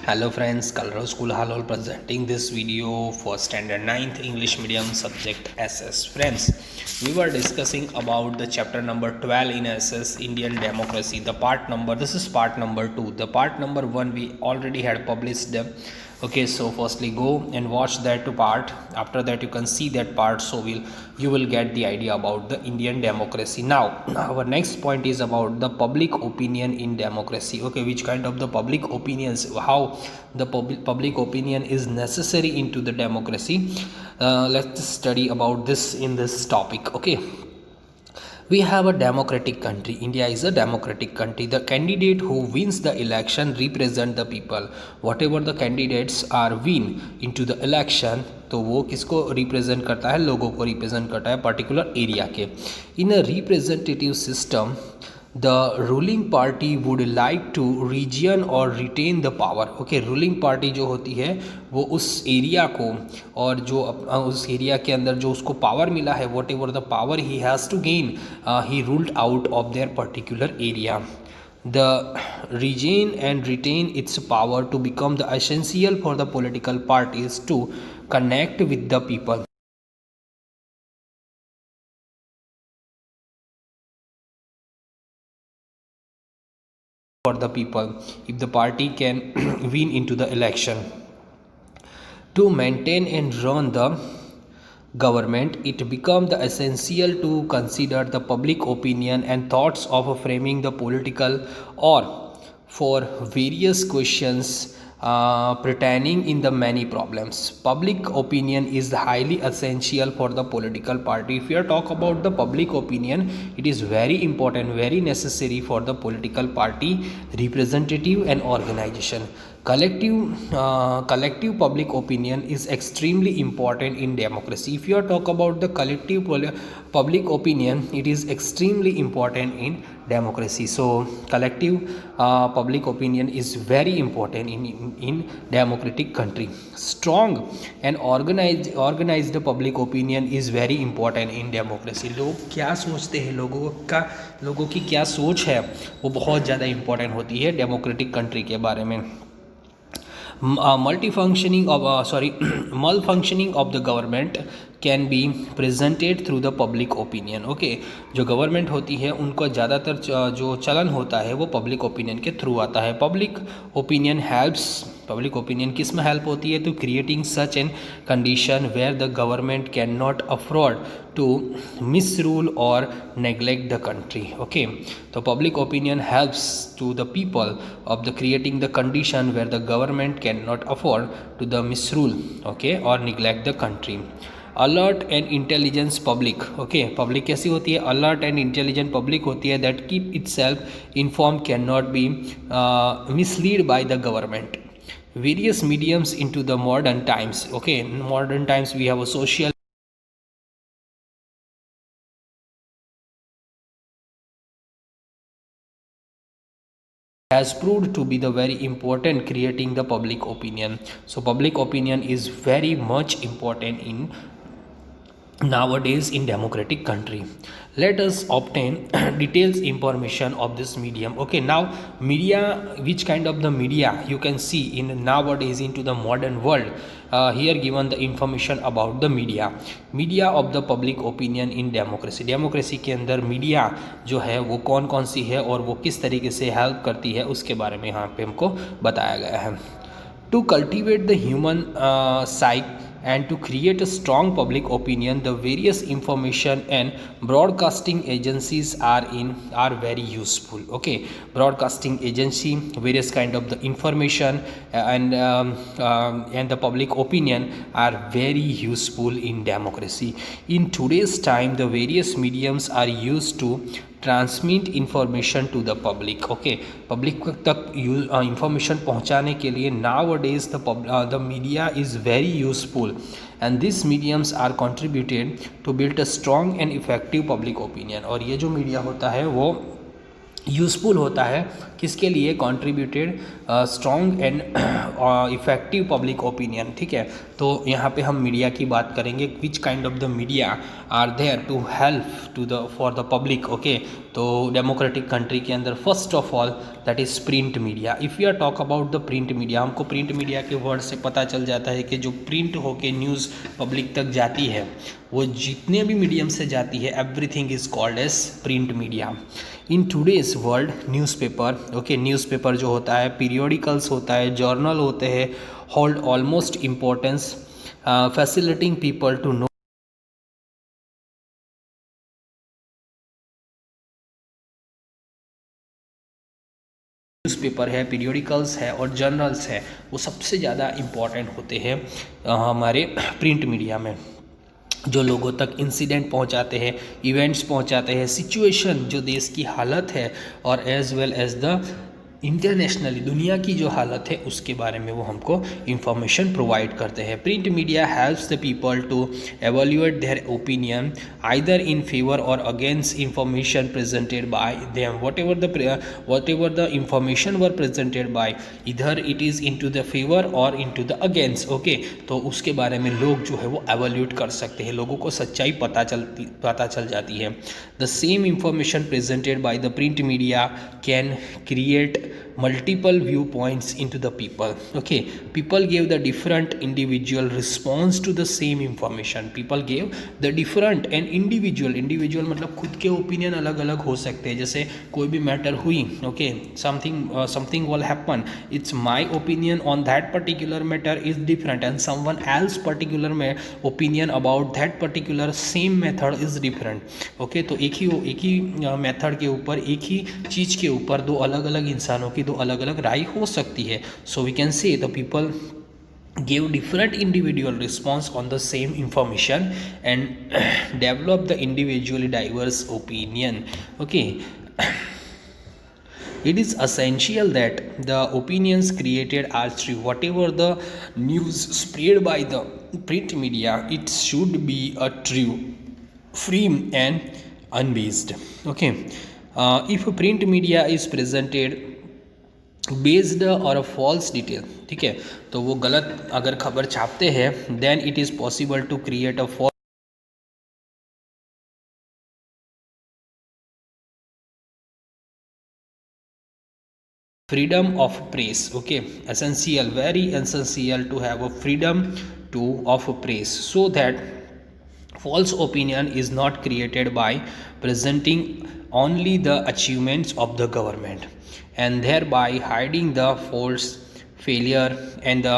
Hello friends, Color School Halol presenting this video for standard 9th English medium subject SS. Friends, we were discussing about the chapter number 12 in SS, Indian democracy. This is part number 2. The part number 1 we already had published. Okay, so firstly go and watch that part. After that you can see that part, so you will get the idea about the Indian democracy. Now our next point is about the public opinion in democracy. Okay, which kind of the public opinions, how the public opinion is necessary into the democracy. Let's study about this in this topic. Okay, we have a democratic country. India is a democratic country. The candidate who wins the election represent the people. Whatever the candidates are win into the election, तो वो किसको represent करता है? लोगों को represent करता है particular area के. In a representative system the ruling party would like to region or retain the power. Okay, ruling party जो होती है वो उस एरिया को और जो उस एरिया के अंदर जो उसको पावर मिला है, whatever the power he has to gain, he ruled out of their particular area. The regain and retain its power to become the essential for the political parties to connect with the people. For the people, if the party can win into the election to maintain and run the government, it become the essential to consider the public opinion and thoughts of framing the political or for various questions pertaining in the many problems. Public opinion is highly essential for the political party. If you are talk about the public opinion, it is very important, very necessary for the political party, representative and organization. Collective public opinion is extremely important in democracy. If you are talk about the collective public opinion, it is extremely important in democracy. So collective public opinion is very important in democratic country. Strong and organized public opinion is very important in democracy. लोग क्या सोचते हैं, लोगों की क्या सोच है, वो बहुत ज़्यादा इम्पोर्टेंट होती है डेमोक्रेटिक कंट्री के बारे में. Malfunctioning of the government can be presented through the public opinion. Okay, जो गवर्नमेंट होती है उनको ज़्यादातर जो चलन होता है वो पब्लिक ओपिनियन के थ्रू आता है. पब्लिक ओपिनियन किस में हेल्प होती है? तो creating such an condition where the government can not afford to misrule or neglect the country. Okay, so public opinion helps to the people of the creating the condition where the government cannot afford to the misrule, okay, or neglect the country. Alert and intelligence public. Okay, public कैसी होती है? Alert and intelligent public होती है that keep itself inform, can not be mislead by the government. Various mediums into the modern times. Okay, in modern times we have a social has proved to be the very important creating the public opinion. So public opinion is very much important in nowadays in democratic country. Let us obtain details information of this medium. Okay, now media, which kind of the media you can see in nowadays into the modern world. Here given the information about the media of the public opinion in democracy. Democracy के अंदर media जो है वो कौन कौन सी है और वो किस तरीके से हेल्प करती है उसके बारे में यहाँ पे हमको बताया गया है. To cultivate the human psyche and to create a strong public opinion, the various information and broadcasting agencies are very useful. Okay, broadcasting agency, various kind of the information and the public opinion are very useful in democracy. In today's time, the various mediums are used to transmit information to the public. Okay, public तक information पहुंचाने के लिए nowadays the media is very useful and this mediums are contributed to build a strong and effective public opinion. और ये जो media होता है वो यूज़फुल होता है किसके लिए? Contributed strong and effective public opinion. ठीक है, तो यहाँ पे हम मीडिया की बात करेंगे. Which kind of the media are there to help to the for the public. Okay, तो डेमोक्रेटिक कंट्री के अंदर first of all that is print media. If you are talk about the print media, हमको print media के word से पता चल जाता है कि जो प्रिंट होके न्यूज़ पब्लिक तक जाती है, वो जितने भी मीडियम से जाती है, everything is called as print media. In today's world newspaper, okay, newspaper जो होता है, पीरियोडिकल्स होता है, जर्नल होते हैं, hold almost importance facilitating people to know. Newspaper है, पीरियोडिकल्स है और जर्नल्स है, वो सबसे ज़्यादा इम्पॉर्टेंट होते हैं हमारे प्रिंट मीडिया में, जो लोगों तक इंसिडेंट पहुंचाते हैं, इवेंट्स पहुंचाते हैं, सिचुएशन जो देश की हालत है और as well as the internationally दुनिया की जो हालत है उसके बारे में वो हमको इंफॉर्मेशन प्रोवाइड करते हैं। Print media helps the people to evaluate their opinion either in favour or against information presented by them. whatever the information were presented by, either it is into the favor or into the against, okay, तो उसके बारे में लोग जो है वो evaluate कर सकते हैं, लोगों को सच्चाई पता चल जाती है। The same information presented by the print media can create multiple viewpoints into the people, okay, people gave the different individual response to the same information, people gave the different and individual मतलब खुद के opinion अलग अलग हो सकते हैं। जैसे कोई भी मैटर हुई, okay, something will happen, it's my opinion on that particular matter is different and someone else particular में opinion about that particular same method is different, okay, तो एक ही मेथड के ऊपर, एक ही चीज़ के ऊपर दो अलग अलग इंसानों की दो अलग अलग राय हो सकती है। So we can say the people give different individual response on the same information and develop the individually diverse opinion, okay. It is essential that the opinions created are true. Whatever the news spread by the print media, it should be a true, free and unbiased, okay. If a print media is presented based और a false detail, ठीक है, तो वो गलत अगर खबर छापते हैं, then it is possible to create a false freedom of press, okay, essential, very essential to have a freedom to of press, so that false opinion is not created by presenting only the achievements of the government and thereby hiding the faults, failure and the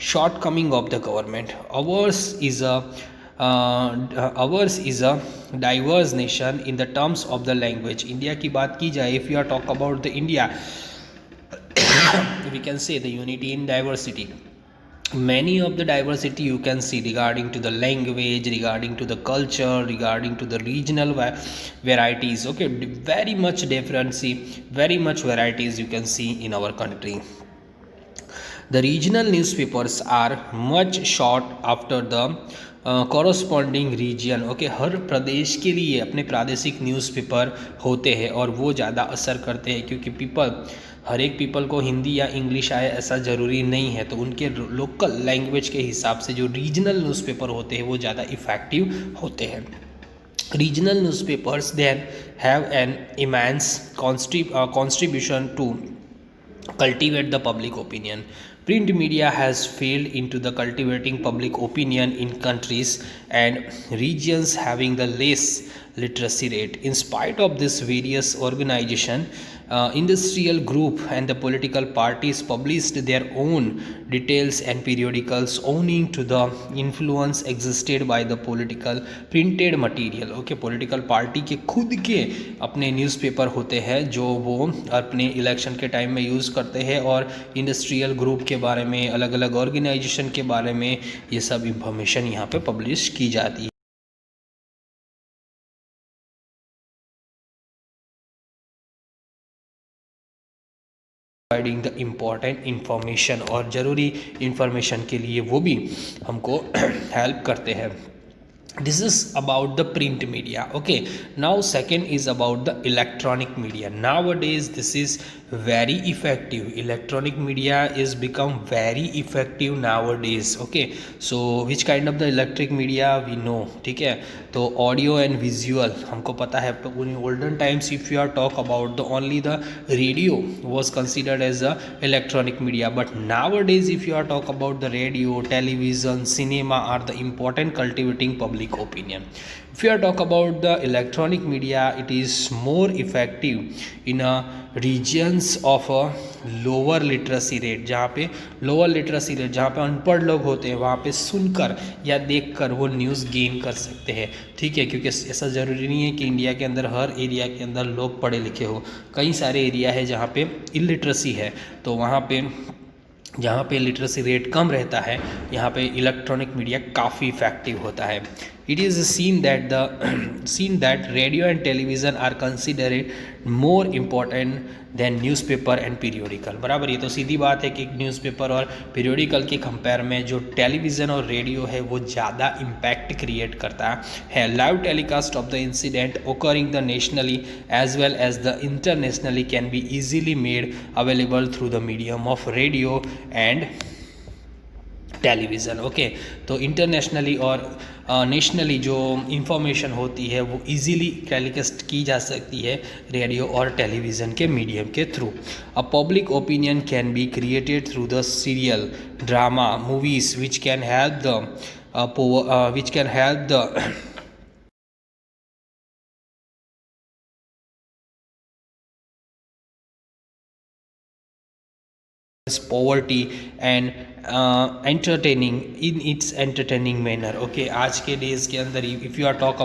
shortcoming of the government. Ours is a diverse nation in the terms of the language. India की बात की जाए, if you are talk about the India, we can say the unity in diversity. Many of the diversity you can see regarding to the language, regarding to the culture, regarding to the regional varieties, okay, very much difference, very much varieties you can see in our country. The regional newspapers are much sought after the corresponding region, okay, हर प्रदेश के लिए अपने प्रादेशिक newspaper होते हैं और वो ज़्यादा असर करते हैं, क्योंकि हर एक पीपल को हिंदी या इंग्लिश आए ऐसा ज़रूरी नहीं है, तो उनके लोकल लैंग्वेज के हिसाब से जो रीजनल न्यूज़पेपर होते हैं वो ज़्यादा इफ़ेक्टिव होते हैं। Regional newspapers then have an immense contribution to cultivate the public opinion. Print media has failed into the cultivating public opinion in countries and regions having the less literacy rate. In spite of this, various organization, industrial group and the political parties published their own details and periodicals owing to the influence existed by the political printed material, okay, political party के खुद के अपने newspaper होते हैं जो वो अपने election के टाइम में यूज़ करते हैं, और इंडस्ट्रियल ग्रुप के बारे में, अलग अलग ऑर्गेनाइजेशन के बारे में ये सब इंफॉर्मेशन यहाँ पे पब्लिश की जाती है। प्रोवाइडिंग द इम्पॉर्टेंट इंफॉर्मेशन, और ज़रूरी इंफॉर्मेशन के लिए वो भी हमको हेल्प करते हैं। this is about the print media. Okay, now second is about the electronic media. Nowadays this is very effective. Electronic media is become very effective nowadays. Okay, so which kind of the electric media we know, ठीक है, तो audio and visual हमको पता है. In olden times if you are talk about the only the radio was considered as a electronic media, but nowadays if you are talk about the radio, television, cinema are the important cultivating public opinion. If you are talk about the electronic media, it is more effective in a regions of a lower literacy rate, जहाँ पे lower literacy rate, जहाँ पे अनपढ़ लोग होते हैं, वहाँ पे सुनकर या देखकर वो न्यूज़ गेन कर सकते हैं. ठीक है, क्योंकि ऐसा ज़रूरी नहीं है कि इंडिया के अंदर हर एरिया के अंदर लोग पढ़े लिखे हो. कई सारे एरिया है जहाँ पे इलिटरेसी है, तो वहाँ पे जहाँ पे लिटरेसी रेट कम रहता है, यहाँ पे इलेक्ट्रॉनिक मीडिया काफ़ी इफेक्टिव होता है. It is seen that radio and television are considered more important than newspaper and periodical. बराबर, ये तो सीधी बात है कि न्यूज़पेपर और पीरियोडिकल के कंपेयर में जो टेलीविज़न और रेडियो है वो ज़्यादा इम्पैक्ट क्रिएट करता है. Live telecast of the incident occurring the nationally as well as the internationally can be easily made available through the medium of radio and television. Okay, तो internationally और nationally जो information होती है वो easily telecast की जा सकती है रेडियो और टेलीविज़न के मीडियम के through. A public opinion can be created through the serial, drama, movies which can help the poverty and entertaining in its entertaining manner. Okay, आज के डेज के अंदर if you are talk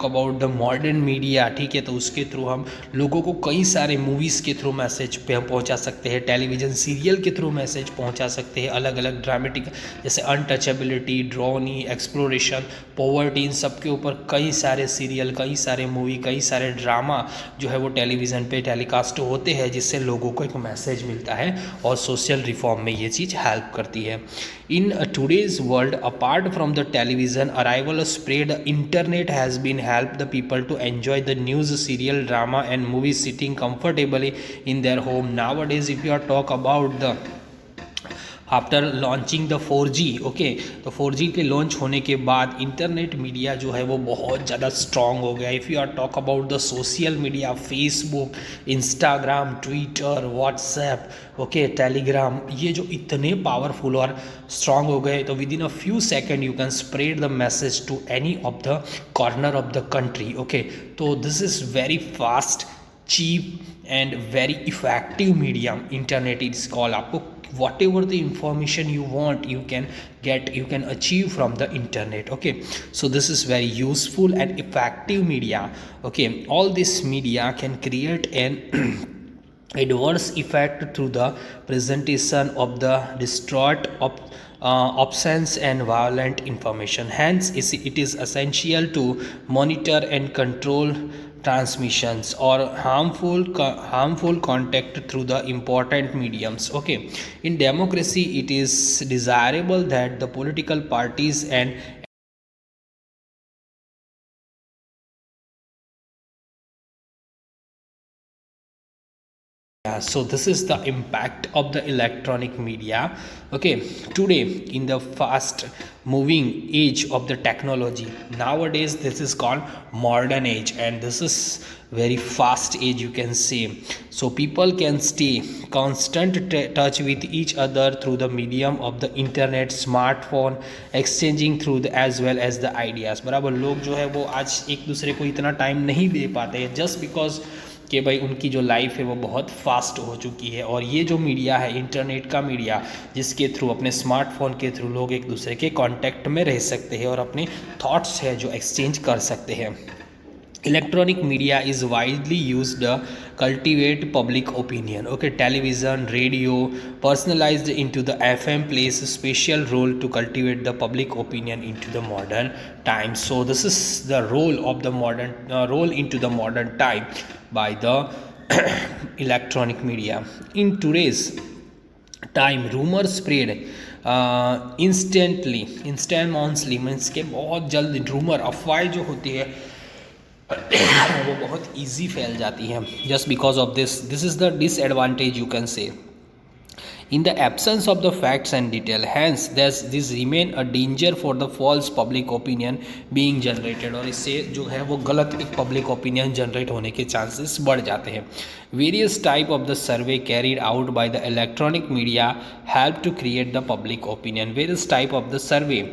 about the modern media, ठीक है, तो उसके through हम लोगों को कई सारे मूवीज़ के थ्रू मैसेज पे हम पहुंचा सकते हैं, टेलीविज़न सीरियल के थ्रू मैसेज पहुंचा सकते हैं, अलग अलग ड्रामेटिक जैसे अनटचेबिलिटी, ड्रॉनी, एक्सप्लोरेशन, पॉवर्टी, इन सब के ऊपर कई सारे सीरियल, कई सारे मूवी, कई सारे ड्रामा जो है वो टेलीविज़न पे टेलीकास्ट होते हैं, जिससे लोगों को एक मैसेज मिलता है और सोशल रिफॉर्म में ये चीज़ हेल्प करती है. In today's world apart from the television arrival spread internet has been help the people to enjoy the news, serial, drama and movie sitting comfortably in their home. Nowadays if you are talk about the after launching the 4G, okay, तो 4G के launch होने के बाद internet media जो है वो बहुत ज़्यादा स्ट्रॉन्ग हो गया. If you are talk about the social media, Facebook, Instagram, Twitter, WhatsApp, okay, Telegram, ये जो इतने पावरफुल और स्ट्रॉन्ग हो गए, तो with in a few second you can spread the message to any of the corner of the country. Okay, तो this is very fast, cheap and very effective medium. Internet is call. आपको whatever the information you want you can achieve from the internet. Okay, so this is very useful and effective media. Okay, all this media can create an adverse effect through the presentation of the distort of absence and violent information. Hence it is essential to monitor and control transmissions or harmful contact through the important mediums. Okay, in democracy it is desirable that the political parties and so this is the impact of the electronic media. Okay, today in the fast moving age of the technology, nowadays this is called modern age, and this is very fast age, you can say. So people can stay constant touch with each other through the medium of the internet, smartphone, exchanging through the as well as the ideas. बराबर, लोग जो है वो आज एक दूसरे को इतना टाइम नहीं दे पाते हैं, जस्ट बिकॉज कि भाई उनकी जो लाइफ है वो बहुत फास्ट हो चुकी है. और ये जो मीडिया है, इंटरनेट का मीडिया, जिसके थ्रू अपने स्मार्टफोन के थ्रू लोग एक दूसरे के कांटेक्ट में रह सकते हैं और अपने थॉट्स है जो एक्सचेंज कर सकते हैं. Electronic media is widely used to cultivate public opinion. Okay, television, radio, personalized into the FM plays a special role to cultivate the public opinion into the modern time. So this is the role of the modern role into the modern time by the electronic media. In today's time rumour spread instantly means के बहुत जल्द rumour अफवाहें जो होती है वो बहुत easy फैल जाती है. Just because of this is the disadvantage you can say. In the absence of the facts and detail, hence this remain a danger for the false public opinion being generated. और इससे जो है वो गलत एक पब्लिक ओपिनियन जनरेट होने के chances बढ़ जाते हैं. Various type of the survey carried out by the electronic media help to create the public opinion. Various type of the survey,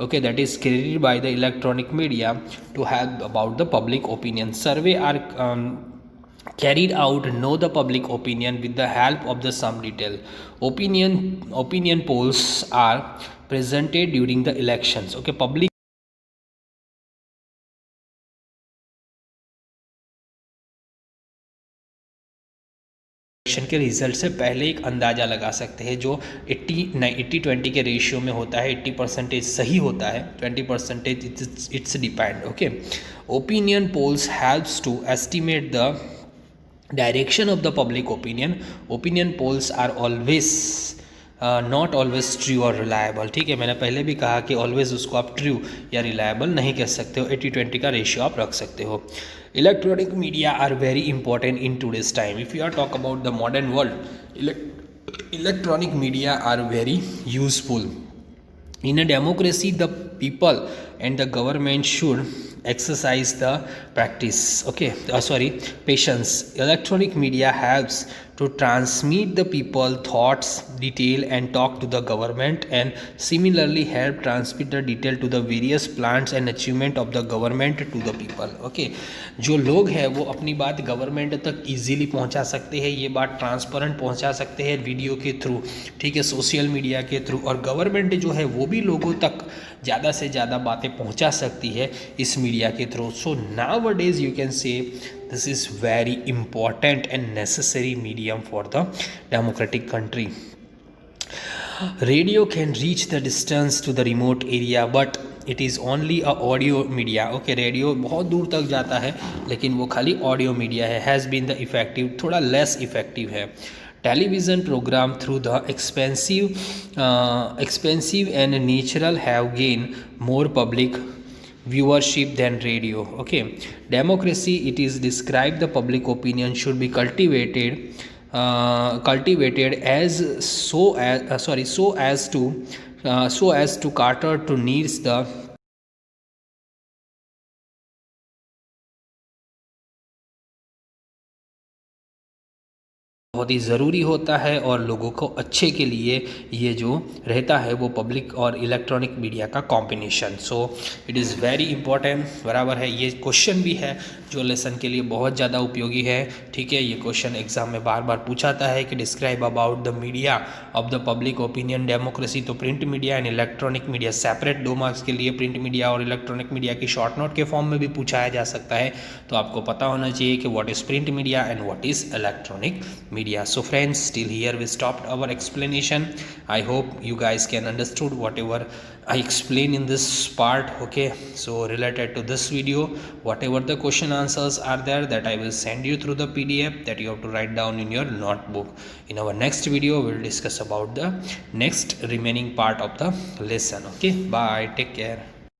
okay, that is carried by the electronic media to help about the public opinion. Survey are carried out know the public opinion with the help of the some detail. Opinion polls are presented during the elections. Okay, public election के result से पहले एक अंदाज़ा लगा सकते हैं जो 80-20 के रेशियो में होता है. 80% सही होता है, 20% it's depend. Okay, opinion polls helps to estimate the direction of the public opinion. Opinion polls are always not always true or reliable. ठीक है, मैंने पहले भी कहा कि always उसको आप true या reliable नहीं कह सकते हो. 80-20 का रेशियो आप रख सकते हो. Electronic media are very important in today's time. If you are talk about the modern world, electronic media are very useful. In a democracy, the people and the government should exercise the patience. Electronic media helps to transmit the people thoughts detail and talk to the government, and similarly help transmit the detail to the various plans and achievement of the government to the people. Okay, जो लोग हैं वो अपनी बात government तक easily पहुंचा सकते हैं, ये बात ट्रांसपेरेंट पहुंचा सकते हैं वीडियो के थ्रू, ठीक है, सोशल मीडिया के थ्रू, और गवर्नमेंट जो है वो भी लोगों तक ज़्यादा से ज़्यादा बातें पहुंचा सकती है इस मीडिया के through. So nowadays you can say this is very important and necessary medium for the democratic country. Radio can reach the distance to the remote area, but it is only a audio media. Okay, radio बहुत दूर तक जाता है लेकिन वो खाली audio media है. Has been the effective, थोड़ा लेस इफेक्टिव है. Television program through the expensive and natural have gained more public viewership than radio. Okay, democracy, it is described the public opinion should be cultivated as so as to cater to needs the बहुत ही ज़रूरी होता है, और लोगों को अच्छे के लिए ये जो रहता है वो पब्लिक और इलेक्ट्रॉनिक मीडिया का combination. So it is very important, बराबर है. ये क्वेश्चन भी है जो लेसन के लिए बहुत ज़्यादा उपयोगी है. ठीक है, ये क्वेश्चन एग्जाम में बार बार पूछाता है कि describe about the media of the public opinion democracy. तो print media and electronic media separate 2 marks के लिए प्रिंट मीडिया और इलेक्ट्रॉनिक मीडिया की शॉर्ट नोट के फॉर्म में भी पूछाया जा सकता है. तो आपको पता होना चाहिए कि what is print media and what is electronic media. So friends, till here we stopped our explanation. I hope you guys can understood whatever I explain in this part. Okay, so related to this video, whatever the question answers are there, that I will send you through the PDF that you have to write down in your notebook. In our next video we'll discuss about the next remaining part of the lesson. Okay, bye, take care.